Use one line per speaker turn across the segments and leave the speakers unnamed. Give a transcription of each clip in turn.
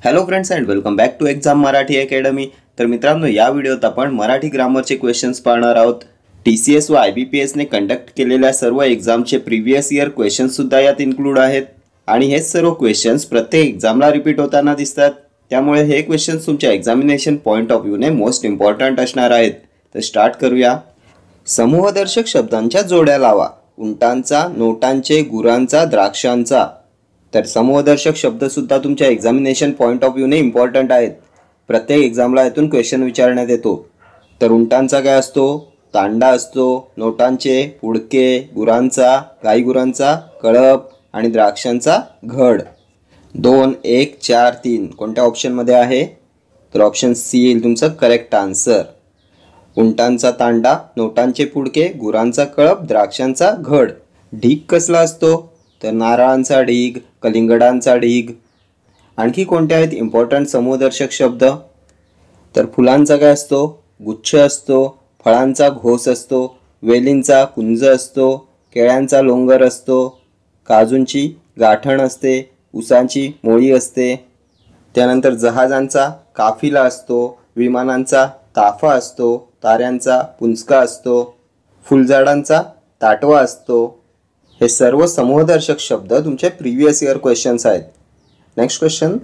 Hello friends and welcome back to exam Marathi academy. तर मित्रांनो, या व्हिडिओत आपण मराठी ग्रामरचे क्वेश्चन्स पाहणार आहोत। TCS व IBPS ने कंडक्ट केलेल्या सर्व एक्झामचे प्रीवियस इयर क्वेश्चन्स सुद्धा यात इन्क्लूड आहेत आणि हे सर्व क्वेश्चन्स प्रत्येक एक्झामला रिपीट होताना दिसतात। त्यामुळे हे क्वेश्चन्स तुमच्या एक्झामिनेशन पॉइंट ऑफ व्ह्यूने मोस्ट इम्पॉर्टंट असणार आहेत। तर स्टार्ट करूया। समूहदर्शक शब्दांच्या जोड्या लावा। उंटांचा, नोटांचे, गुरांचा, द्राक्षांचा। तर समूहदर्शक शब्द सुद्धा तुमच्या एक्झामिनेशन पॉइंट ऑफ व्ह्यूने इम्पॉर्टंट आहेत। प्रत्येक एक्झामला यातून क्वेश्चन विचारण्यात येतो। तर उंटांचा काय असतो? तांडा असतो। नोटांचे पुडके, गुरांचा, गाईगुरांचा कळप आणि द्राक्षांचा घड। 2, 1, 4, 3 कोणत्या ऑप्शनमध्ये आहे? तर ऑप्शन सी येईल तुमचं करेक्ट आन्सर। उंटांचा तांडा, नोटांचे पुडके, गुरांचा कळप, द्राक्षांचा घड। ढीग कसला असतो? तर नारळांचा ढीग, कलिंगडांचा ढीग। आणखी कोणते आहेत इम्पॉर्टंट समूहदर्शक शब्द? तर फुलांचा काय असतो? गुच्छ असतो। फळांचा घोस असतो। वेलींचा कुंज असतो। केळ्यांचा लोंगर असतो। काजूंची गाठण असते। उसांची मोळी असते। त्यानंतर जहाजांचा काफिला असतो। विमानांचा ताफा असतो। ताऱ्यांचा पुंजका असतो। फुलझाडांचा ताटवा असतो। हे सर्व समूहदर्शक शब्द तुमचे प्रीवियस इयर क्वेश्चन्स आहेत। नेक्स्ट क्वेश्चन,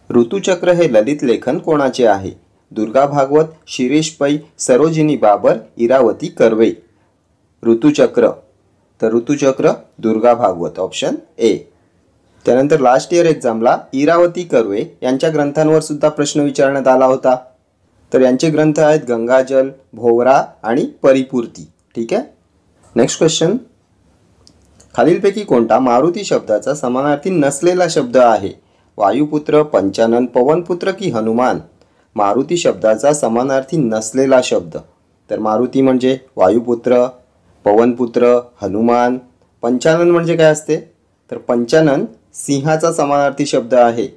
ऋतुचक्र हे ललित लेखन कोणाचे आहे? दुर्गा भागवत, शिरीष पै, सरोजिनी बाबर, इरावती कर्वे। ऋतुचक्र, तर ऋतुचक्र दुर्गा भागवत, ऑप्शन ए। त्यानंतर लास्ट इयर एक्झामला इरावती कर्वे यांच्या ग्रंथांवर सुद्धा प्रश्न विचारण्यात आला होता। तर यांचे ग्रंथ आहेत गंगाजल, भोवरा आणि परिपूर्ती। ठीक आहे। नेक्स्ट क्वेश्चन, खालीलपैकी कोणता मारुती शब्दाचा समानार्थी नसलेला शब्द आहे? वायुपुत्र, पंचानन, पवनपुत्र की हनुमान? मारुती शब्दाचा समानार्थी नसलेला शब्द, तर मारुती म्हणजे वायुपुत्र, पवनपुत्र हनुमान। पंचानन म्हणजे काय असते? तर पंचानन सिंहाचा समानार्थी शब्द आहे।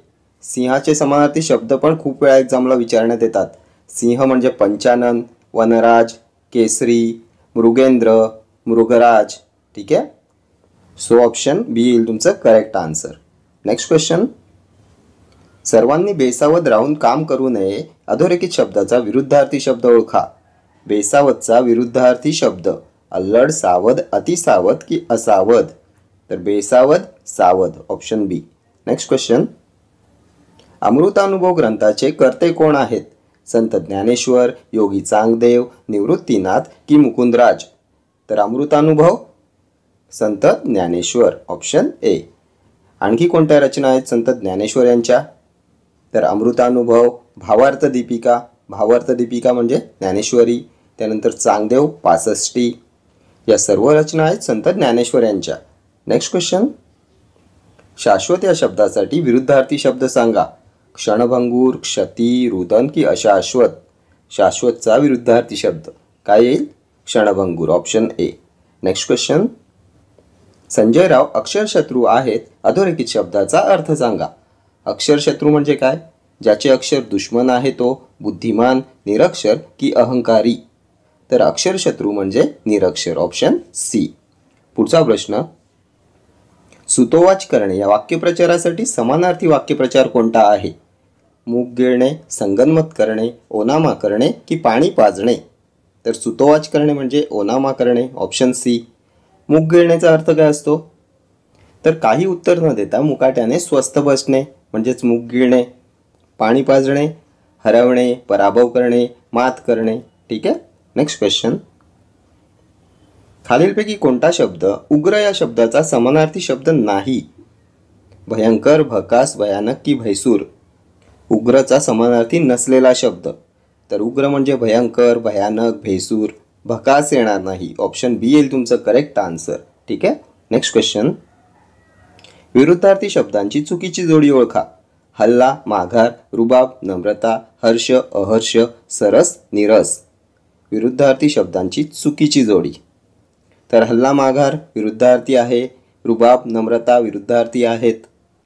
सिंहाचे समानार्थी शब्द पण खूप वेळा एक्झामला विचारण्यात येतात। सिंह म्हणजे पंचानन, वनराज, केसरी, मृगेंद्र, मृगराज। ठीक आहे। सो ऑप्शन बी येईल तुमचं करेक्ट आन्सर। नेक्स्ट क्वेश्चन, सर्वांनी बेसावध राहून काम करू नये अधोरेखित शब्दाचा विरुद्धार्थी शब्द ओळखा। बेसावधचा विरुद्धार्थी शब्द अल्लड, सावध, अतिसावध की असावध? तर बेसावध, सावध, ऑप्शन बी। नेक्स्ट क्वेश्चन, अमृतानुभव ग्रंथाचे कर्ते कोण आहेत? संत ज्ञानेश्वर, योगी चांगदेव, निवृत्तीनाथ की मुकुंदराज? तर अमृतानुभव संत ज्ञानेश्वर, ऑप्शन ए। आणखी कोणत्या रचना आहेत संत ज्ञानेश्वर यांच्या? तर अमृतानुभव, भावार्थ दीपिका, भावार्थ दीपिका म्हणजे ज्ञानेश्वरी, त्यानंतर चांगदेव, पासष्टी, या सर्व रचना आहेत संत ज्ञानेश्वर यांच्या। नेक्स्ट क्वेश्चन, शाश्वत या शब्दासाठी विरुद्धार्थी शब्द सांगा। क्षणभंगूर, क्षती, रुदन की अशाश्वत? शाश्वतचा विरुद्धार्थी शब्द काय येईल? क्षणभंगूर, option A. Next question, Sanjayrao अक्षरशत्रू आहेत अधोरेखित शब्दाचा अर्थ सांगा। अक्षरशत्रू म्हणजे काय? ज्याचे अक्षर दुश्मन आहे तो बुद्धिमान, निरक्षर की अहंकारी? तर अक्षरशत्रू म्हणजे निरक्षर, ऑप्शन सी। पुढचा प्रश्न, सुतोवाच करणे या वाक्यप्रचारासाठी समानार्थी वाक्यप्रचार कोणता आहे? मूग गिळणे, संगनमत करणे, ओनामा करणे की पाणी पाजणे? तर सुतोवाच करणे म्हणजे ओनामा करणे, ऑप्शन सी। मूग गिळण्याचा अर्थ काय असतो? तर काही उत्तर न देता मुकाट्याने स्वस्थ बसणे म्हणजेच मूग गिळणे। पाणी पाजणे, हरवणे, पराभव करणे, मात करणे। ठीक आहे। नेक्स्ट क्वेश्चन, खालीलपैकी कोणता शब्द उग्र या शब्दाचा समानार्थी शब्द नाही? भयंकर, भकास, भयानक की भैसूर? उग्रचा समानार्थी नसलेला शब्द, तर उग्र म्हणजे भयंकर, भयानक, भैसूर, भकास येणार नाही, ऑप्शन बी येईल तुमचं करेक्ट आन्सर। ठीक आहे। नेक्स्ट क्वेश्चन, विरुद्धार्थी शब्दांची चुकीची जोडी ओळखा। हल्ला, माघार, रुबाब, नम्रता, हर्ष, अहर्ष, सरस, निरस। विरुद्धार्थी शब्दांची चुकीची जोडी, तर हल्ला, माघार विरुद्धार्थी आहे, रुबाब, नम्रता विरुद्धार्थी आहेत,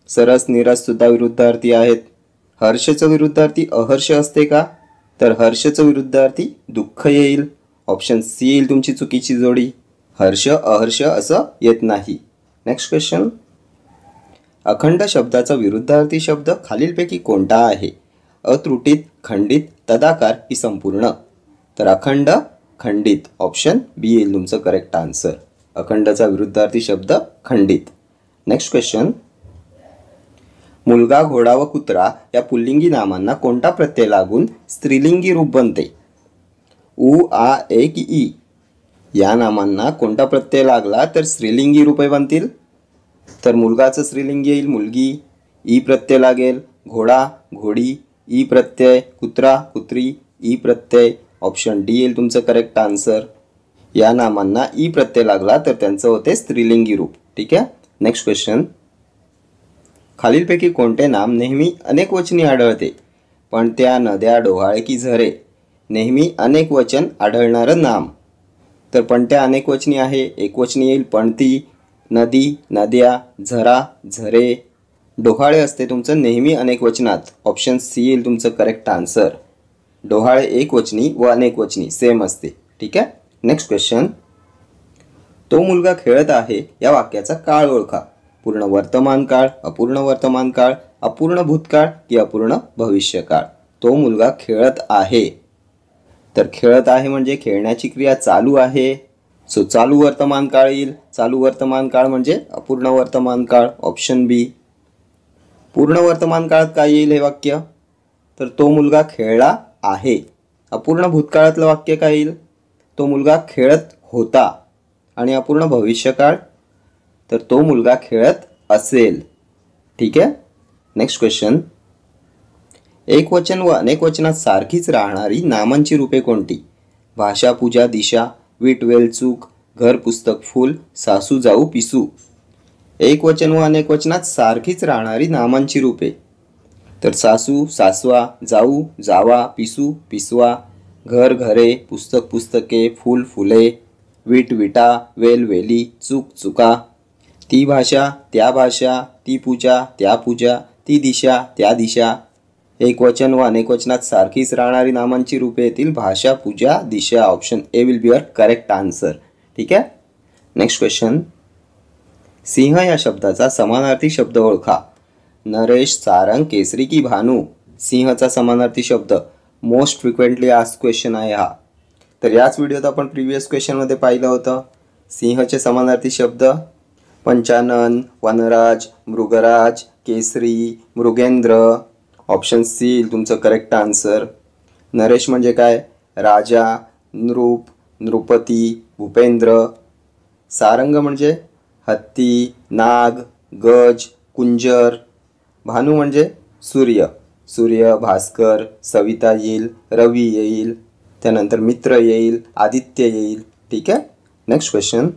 सरस, निरस सुद्धा विरुद्धार्थी आहेत। हर्षचं विरुद्धार्थी अहर्ष असते का? तर हर्षचं विरुद्धार्थी दुःख येईल, ऑप्शन सी येईल तुमची चुकीची जोडी। हर्ष, अहर्ष असं येत नाही। नेक्स्ट क्वेश्चन, अखंड शब्दाचा विरुद्धार्थी शब्द खालीलपैकी कोणता आहे? अत्रुटित, खंडित, तदाकार की संपूर्ण? तर अखंड, खंडित, ऑप्शन बी येईल तुमचं करेक्ट आन्सर. अखंडचा विरुद्धार्थी शब्द खंडित. Next question. मुलगा, घोडा व कुत्रा या पुल्लिंगी नामांना कोणता प्रत्यय लागून स्त्रीलिंगी रूप बनते? उ, आ, ए की ई? या नामांना कोणता प्रत्यय लागला तर स्त्रीलिंगी रूपे बनतील? तर मुलगाचं स्त्रीलिंगी येईल मुलगी, ई प्रत्यय लागेल, घोडा, घोडी, ई प्रत्यय, कुत्रा, कुत्री, ई प्रत्यय, ऑप्शन डी येईल तुमचं करेक्ट आन्सर. या नामांना ई प्रत्यय लागला तर त्यांचं होते स्त्रीलिंगी रूप. ठीक आहे. Next question. खालीलपैकी कोणते नाम नेहमी अनेक वचनी आढळते? पण त्या, नद्या, डोहाळे की झरे? नेहमी अनेक वचन आढळणारं नाम. तर पणत्या अनेक वचनी आहे, एकवचनी येईल पणती, नदी, नद्या, झरा, झरे. डोहाळे असते तुमचं नेहमी अनेक वचनात, ऑप्शन सी येईल तुमचं करेक्ट आन्सर. डोहाळे एकवचनी व अनेक वचनी सेम असते. ठीक आहे. Next question. तो मुलगा खेळत आहे या वाक्याचा काळ ओळखा. पूर्ण वर्तमान काळ, अपूर्ण वर्तमान काळ, अपूर्ण भूतकाळ की अपूर्ण भविष्यकाळ? तो मुलगा खेळत आहे. तर खेळत आहे म्हणजे खेळण्याची क्रिया चालू आहे, सो चालू वर्तमान काळ येईल. चालू वर्तमान काळ म्हणजे अपूर्ण वर्तमान काळ, ऑप्शन बी. पूर्ण वर्तमान काळात काय येईल हे वाक्य? तर तो मुलगा खेळला आहे. अपूर्ण भूतकाळातलं वाक्य काय येईल? तो मुलगा खेळत होता. आणि अपूर्ण भविष्यकाळ? तर तो मुलगा खेळत असेल. ठीक आहे. Next question. एकवचन व अनेक वचनात सारखीच राहणारी नामांची रूपे कोणती? भाषा, पूजा, दिशा, वीट, वेल, चूक, घर, पुस्तक, फूल, सासू, जाऊ, पिसू. एकवचन व अनेक वचनात सारखीच राहणारी नामांची रूपे. तर सासू, सासवा, जाऊ, जावा, पिसू, पिसवा, घर, घरे, पुस्तक, पुस्तके, फूल, फुले, वीट, विटा, वेल, वेली, चूक, चुका. ती भाषा, त्या भाषा, ती पूजा, त्या पूजा, ती दिशा, त्या दिशा. एकवचन व अनेक वचनात सारखीच राहणारी नामांची रूपे येतील भाषा, पूजा, दिशा. Option A will be your correct answer. ठीक आहे. Next question. सिंह या शब्दाचा समानार्थी शब्द ओळखा. नरेश, सारंग, केसरी की भानू? सिंहचा समानार्थी शब्द मोस्ट फ्रिक्वेंटली आस्क्ड क्वेश्चन आहे हा. तर याच व्हिडिओत आपण प्रिव्हियस क्वेश्चनमध्ये पाहिलं होतं. सिंहचे समानार्थी शब्द पंचानन, वनराज, मृगराज, केसरी, मृगेंद्र. ऑप्शन सी तुमचं करेक्ट आन्सर. नरेश म्हणजे काय? राजा, नृप, नृपती, भूपेंद्र. सारंग म्हणजे हत्ती, नाग, गज, कुंजर. भानू म्हणजे सूर्य, सूर्य, भास्कर, सविता येईल, रवी येईल, त्यानंतर मित्र येईल, आदित्य येईल. ठीक आहे. Next question.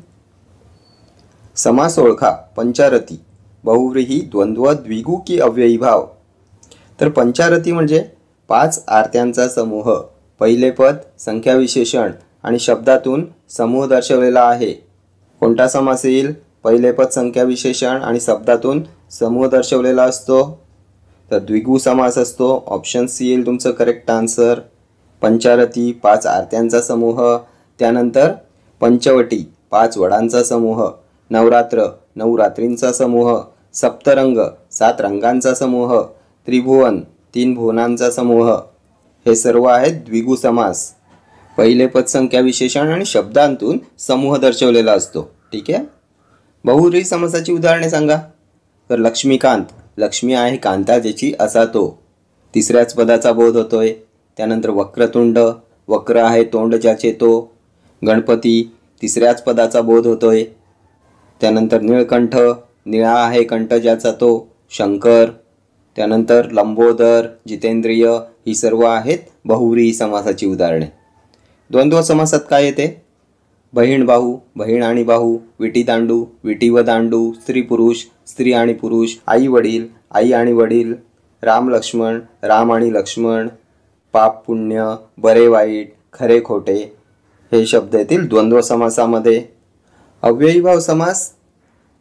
समास ओळखा. पंचारती, बहुव्रीही, द्वंद्व, द्विगु की अव्ययी भाव? तर पंचारती म्हणजे 5 आरत्यांचा समूह. पहिले पद, संख्या विशेषण आणि शब्दातून समूह दर्शवलेला आहे. कोणता समास येईल? पहिले पद, संख्या विशेषण आणि शब्दातून समूह दर्शवलेला असतो. तर द्विगु समास असतो. ऑप्शन सी येईल तुमचं करेक्ट आन्सर. पंचारती 5 आरत्यांचा समूह, त्यानंतर पंचवटी 5 वडांचा समूह, नवरात्र 9 रात्रींचा समूह, सप्तरंग 7 रंगांचा समूह, त्रिभुवन 3 भुवनांचा समूह. हे सर्व आहेत द्विगु समास. पहिले पद, संख्या विशेषण आणि शब्दांतून समूह दर्शवलेला असतो. ठीक आहे. बहुव्रीही समासाची उदाहरणे सांगा. तर लक्ष्मीकांत, लक्ष्मी आहे कांता ज्याची असा तो, तिसऱ्याच पदाचा बोध होतोय. त्यानंतर वक्रतुंड, वक्र आहे तोंड ज्याचे तो. गणपती, तिसऱ्याच पदाचा बोध होतोय. त्यानंतर निळकंठ, निळा आहे कंठ ज्याचा तो, शंकर. त्यानंतर लंबोदर, जितेंद्रिय. ही सर्व आहेत बहुव्रीही समासाची उदाहरणे. द्वंद्व समासात काय येते? बहीण भाऊ, बहीण आणि भाऊ, विटी दांडू, विटी व दांडू, स्त्री पुरुष, स्त्री आणि पुरुष, आई वडील, आई आणि वडील, राम लक्ष्मण, राम आणि लक्ष्मण, पाप पुण्य, बरे वाईट, खरे खोटे. हे शब्द येतील द्वंद्व समासामध्ये. अव्ययी भाव समास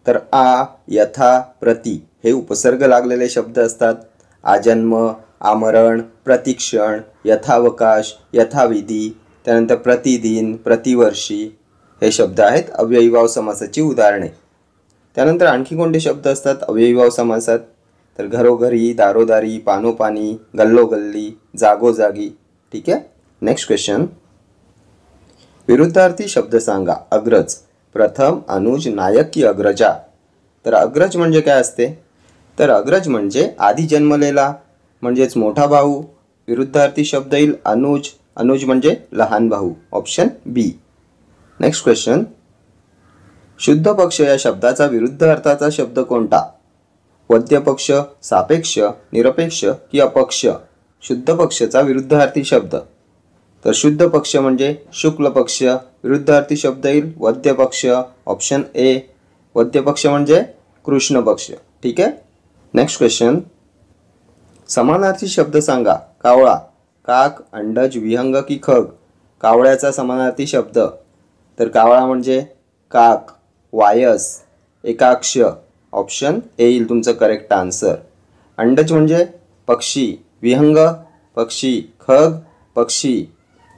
तर आ, यथा, प्रति हे उपसर्ग लागलेले शब्द असतात. आजन्म, आमरण, प्रतिक्षण, यथावकाश, यथाविधी, त्यानंतर प्रतिदिन, प्रतिवर्षी. हे शब्द आहेत अव्ययी भाव समासाची उदाहरणे. त्यानंतर आणखी कोणते शब्द असतात अव्ययीभाव समासात? तर घरोघरी, दारोदारी, पानोपानी, गल्लोगल्ली, जागोजागी. ठीक आहे. नेक्स्ट क्वेश्चन, विरुद्धार्थी शब्द सांगा. अग्रज, प्रथम, अनुज, नायक की अग्रजा? तर अग्रज म्हणजे काय असते? तर अग्रज म्हणजे आधी जन्मलेला म्हणजेच मोठा भाऊ. विरुद्धार्थी शब्द येईल अनुज. अनुज म्हणजे लहान भाऊ. ऑप्शन बी. नेक्स्ट क्वेश्चन, शुद्ध पक्ष या शब्दाचा विरुद्ध अर्थाचा शब्द कोणता? वद्य पक्ष, सापेक्ष, निरपेक्ष की अपक्ष? शुद्ध पक्षचा विरुद्धार्थी शब्द. तर शुद्ध पक्ष म्हणजे शुक्ल पक्ष. विरुद्धार्थी शब्द येईल वद्य पक्ष. Option A. वद्य पक्ष म्हणजे कृष्ण पक्ष. ठीक आहे. नेक्स्ट क्वेश्चन, समानार्थी शब्द सांगा. कावळा, काक, अंडज, विहंग की खग? कावळ्याचा समानार्थी शब्द. तर कावळा म्हणजे काक, वायस, एकाक्ष. ऑप्शन ए येईल तुमचं करेक्ट आन्सर. अंडज म्हणजे पक्षी, विहंग पक्षी, खग पक्षी.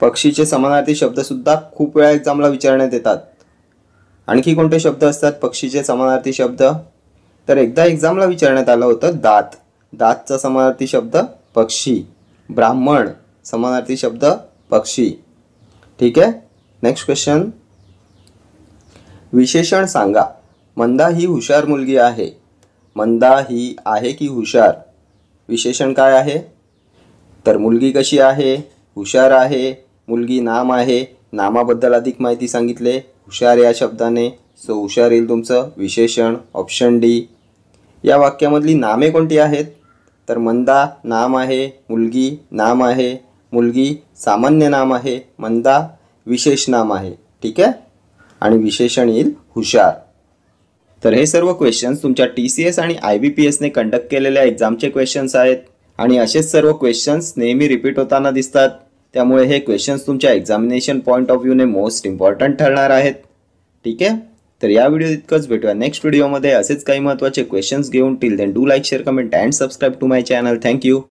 पक्षीचे समानार्थी शब्दसुद्धा खूप वेळा एक्झामला विचारण्यात येतात. आणखी कोणते शब्द असतात पक्षीचे समानार्थी शब्द? तर एकदा एक्झामला विचारण्यात आलं होतं दात. दातचा समानार्थी शब्द पक्षी. ब्राह्मण समानार्थी शब्द पक्षी. ठीक आहे. नेक्स्ट क्वेश्चन, विशेषण सांगा. मंदा ही हुशार मुलगी आहे. मंदा ही आहे की हुशार? विशेषण काय आहे? तर मुलगी कशी आहे? हुशार आहे. मुलगी नाम आहे. नामाबद्दल अधिक माहिती सांगितले हुशार या शब्दाने. सो हुशार येईल तुमचं विशेषण. Option D. या वाक्यामधली नामे कोणती आहेत? तर मंदा नाम आहे, मुलगी नाम आहे, मुलगी सामान्य नाम आहे, मंदा विशेष नाम आहे. ठीक आहे. आणि विशेषण येईल हुशार. तर हे सर्व क्वेश्चन्स तुमच्या TCS आणि IBPSने कंडक्ट केलेल्या एक्झामचे क्वेश्चन्स आहेत. आणि असेच सर्व क्वेश्चन्स नेहमी रिपीट होताना दिसतात. त्यामुळे हे क्वेश्चन्स तुमच्या एक्झामिनेशन पॉईंट ऑफ व्ह्यूने मोस्ट इम्पॉर्टंट ठरणार आहेत. ठीक आहे. तर या व्हिडिओ इतकंच. भेटूया नेक्स्ट व्हिडिओमध्ये असेच काही महत्त्वाचे क्वेश्चन्स घेऊन. Till then do like, share, comment and subscribe to my channel. Thank you.